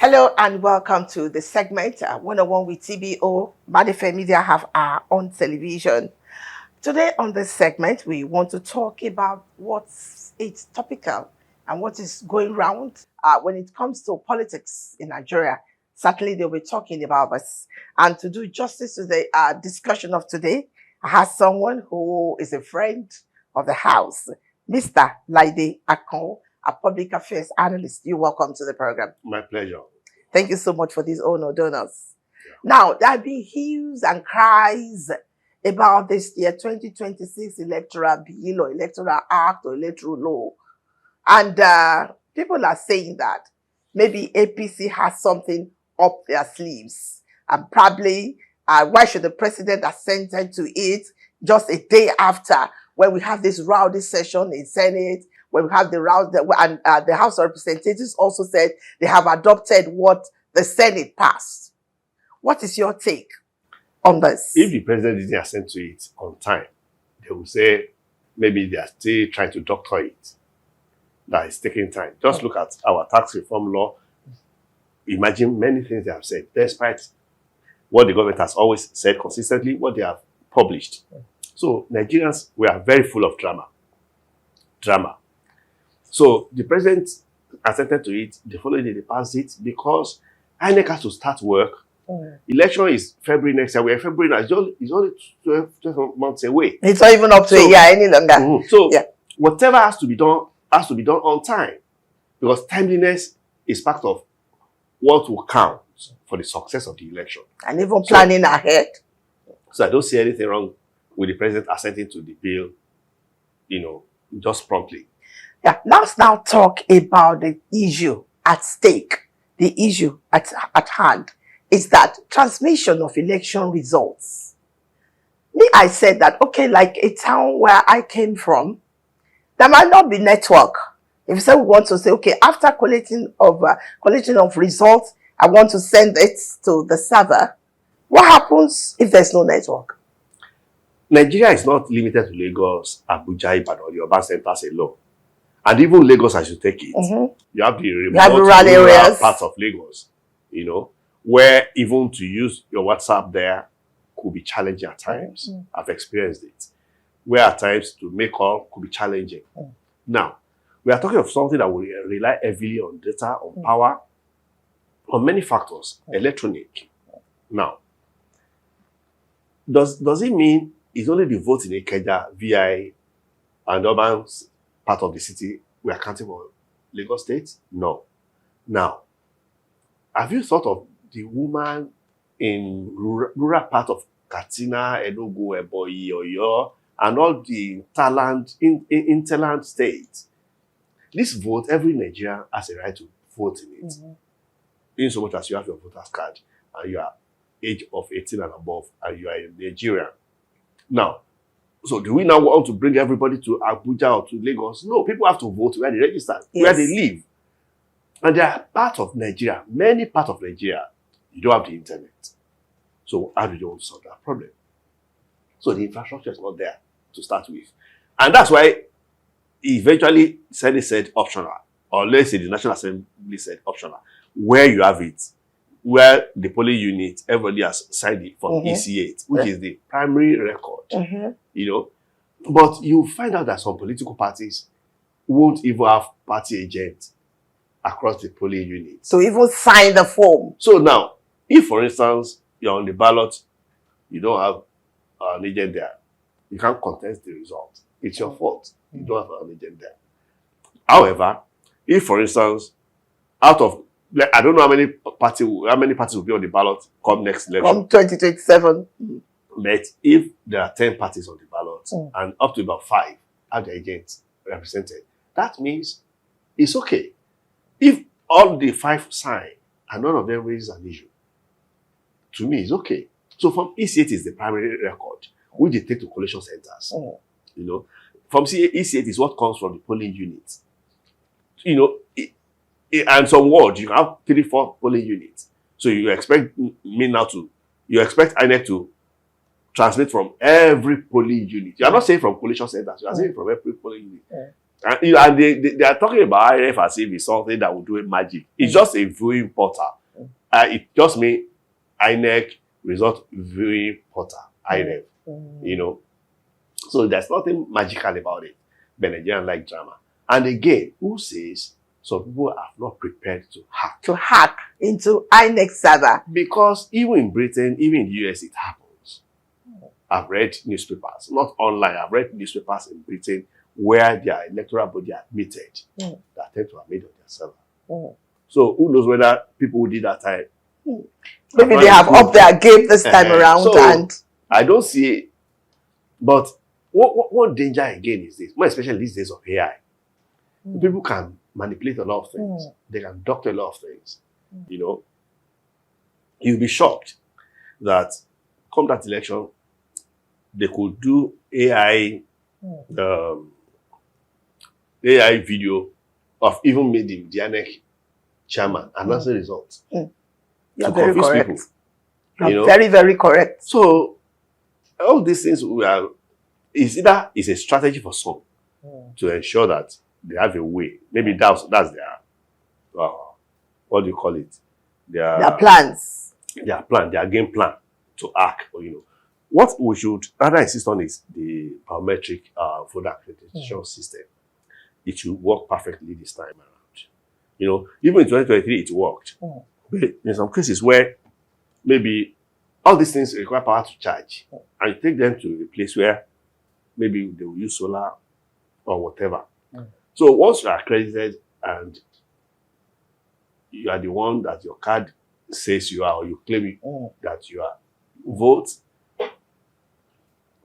Hello and welcome to the segment 101 with TBO. Madife Media have our own television. Today on this segment, we want to talk about what's it's topical and what is going round when it comes to politics in Nigeria. Certainly, they'll be talking about us. And to do justice to the discussion of today, I have someone who is a friend of the house, Mr. Laide Akano, a public affairs analyst. You're welcome to the program. My pleasure. Thank you so much for these honor donors. Yeah. Now, there have been hues and cries about this year 2026 electoral bill or electoral act or electoral law. And people are saying that maybe APC has something up their sleeves. And probably, why should the president assent to it just a day after when we have this rowdy session in Senate, when we have the round, and the House of Representatives also said they have adopted what the Senate passed. What is your take on this? If the president didn't assent to it on time, they will say maybe they are still trying to doctor it. That is taking time. Just look at our tax reform law. Imagine many things they have said, despite what the government has always said consistently, what they have published. So Nigerians were very full of drama. So the president assented to it, the following day they passed it because INEC has to start work. Election is February next year. We're in February now. It's only 12 months away. It's not even up to a year any longer. So whatever has to be done on time, because timeliness is part of what will count for the success of the election. And even planning ahead. So I don't see anything wrong with the president assenting to the bill, just promptly. Yeah, let's now talk about the issue at stake. The issue at hand is that transmission of election results. I said that, okay, like a town where I came from, there might not be network. If you say we want to say, okay, after collection of results, I want to send it to the server. What happens if there's no network? Nigeria is not limited to Lagos, Abuja, Ibadan, or the urban centers alone. And even Lagos, as you take it, you have the remote rural areas, parts of Lagos, where even to use your WhatsApp there could be challenging at times. I've experienced it. Where at times to make call could be challenging. Now, we are talking of something that will rely heavily on data, on power, on many factors, electronic. Now, does it mean it's only the vote in Ikeja, VI, and urban part of the city we are counting for Lagos State? No. Now, have you thought of the woman in rural part of Katsina, Enugu, Ebonyi, Oyo, and all the interland states? This vote, every Nigerian has a right to vote in it. In so much as you have your voter's card and you are age of 18 and above and you are a Nigerian. Now, so do we now want to bring everybody to Abuja or to Lagos? No, people have to vote where they register, where they live. And they are part of Nigeria, many parts of Nigeria, you don't have the internet. So how do you want to solve that problem? So the infrastructure is not there to start with. And that's why eventually Senate said optional, or let's say the National Assembly said optional, where you have it, where the polling unit, everybody has signed it from EC8, which is the primary record, But you find out that some political parties won't even have party agents across the polling unit. So even sign the form. So now, if for instance, you're on the ballot, you don't have an agent there, you can't contest the result. It's your fault. You don't have an agent there. However, if for instance, out of I don't know how many parties will be on the ballot come next election. Come 2027. But if there are 10 parties on the ballot and up to about 5 have the agents represented, that means it's okay. If all the 5 sign and none of them raises an issue, to me it's okay. So from EC8 is the primary record, which they take to collation centers. From EC8 is what comes from the polling units. And some wards, you have 3-4 polling units. So you expect you expect INEC to transmit from every polling unit. You are not saying from collation centers, you are saying from every polling unit. And they are talking about INEC as if it's something that will do magic. It's just a viewing portal. it just means INEC result viewing portal, INEC, you know. So there's nothing magical about it. But Nigerians like drama. And again, who says some people are not prepared to hack? To hack into INEC server. Because even in Britain, even in the US, it happens. I've read newspapers, not online, I've read newspapers in Britain where their electoral body admitted that attempt to have made on their server. So who knows whether people who did that time. Maybe they have upped their game this time around. So, and I don't see it. But what danger again is this, more especially these days of AI. People can manipulate a lot of things. They can doctor a lot of things. You know, you'll be shocked that come that election, they could do AI AI video of even made the INEC chairman announcing results. You're very correct. People. You're You know? very, very correct. So all these things is either is a strategy for some to ensure that they have a way. Maybe that's their what do you call it? Their plans. Their plan, their game plan to act. Or, you know, what we should rather insist on is the biometric voter accreditation system. It should work perfectly this time around. You know, even in 2023 it worked. But in some cases where maybe all these things require power to charge, and you take them to a place where maybe they will use solar or whatever. So once you are accredited and you are the one that your card says you are, or you claim that you are, vote,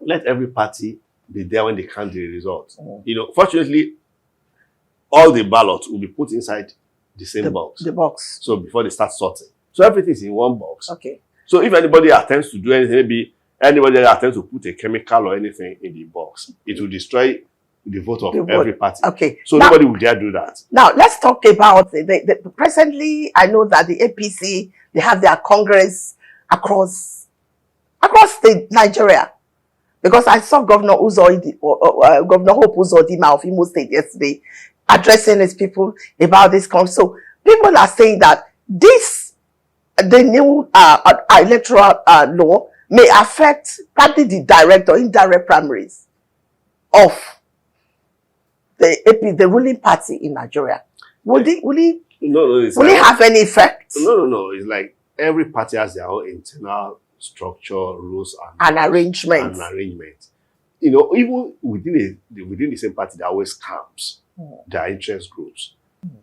let every party be there when they count the results. You know, fortunately, all the ballots will be put inside the same box. The box. So before they start sorting. So everything is in one box. Okay. So if anybody attempts to do anything, maybe anybody attempts to put a chemical or anything in the box, it will destroy the vote of every party. Okay. So now, nobody will dare do that. Now let's talk about presently. I know that the APC, they have their congress across Nigeria, because I saw Governor Governor Hope Uzodinma of Imo State yesterday addressing his people about this conference. So people are saying that the new electoral law may affect partly the direct or indirect primaries of the ruling party in Nigeria. Will it have any effect? No. It's like every party has their own internal structure, rules, and arrangements. You know, even within the same party, there are always camps. Their interest groups.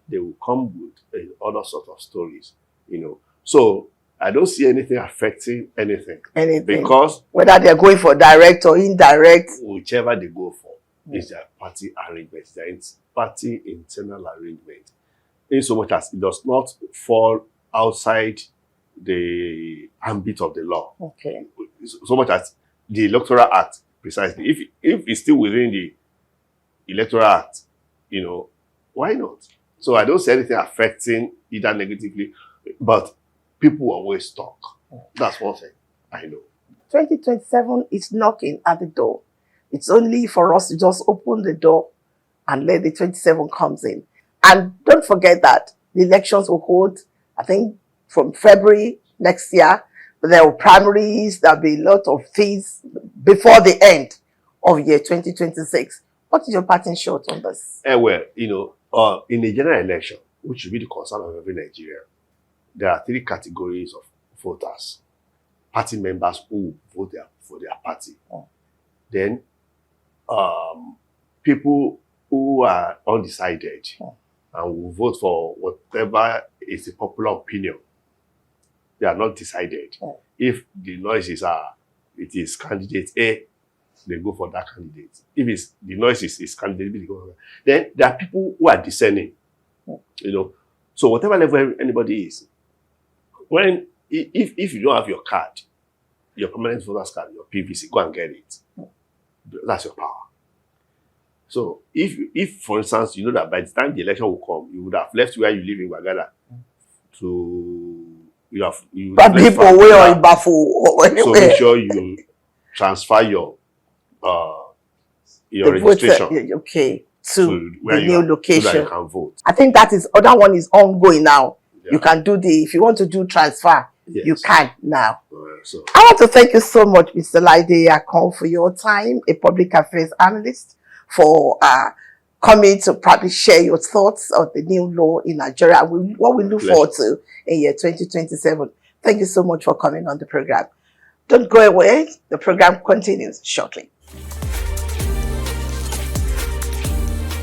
They will come with other sort of stories. You know, so I don't see anything affecting anything. Because whether they're going for direct or indirect, whichever they go for is their party arrangement, their party internal arrangement. In so much as it does not fall outside the ambit of the law. Okay. So much as the Electoral Act, precisely. If it's still within the Electoral Act, you know, why not? So I don't see anything affecting either negatively, but people will always talk. That's one thing I know. 2027 is knocking at the door. It's only for us to just open the door and let the 27 comes in. And don't forget that the elections will hold, I think, from February next year. But there will primaries, there'll be a lot of things before the end of year 2026. What is your parting shot on this? Well, you know, in a general election, which should be the concern of every Nigerian, there are three categories of voters. Party members who vote for their party. Then people who are undecided and will vote for whatever is the popular opinion. They are not decided. If the noises are, it is candidate A, they go for that candidate. If the noise is candidate B, they go for that. Then there are people who are discerning. You know, so whatever level anybody is, if you don't have your card, your permanent voter's card, your PVC, go and get it. That's your power. So if for instance you know that by the time the election will come, you would have left where you live in Wagada to people or in Bafu or anywhere. So make sure you transfer your registration. Okay. To where the new location. So that you can vote. I think that other one is ongoing now. You can do if you want to do transfer, Yes. you can now. So I want to thank you so much, Mr. Laide Akano, for your time, a public affairs analyst, for coming to probably share your thoughts on the new law in Nigeria, what we look forward to in year 2027. Thank you so much for coming on the program. Don't go away. The program continues shortly.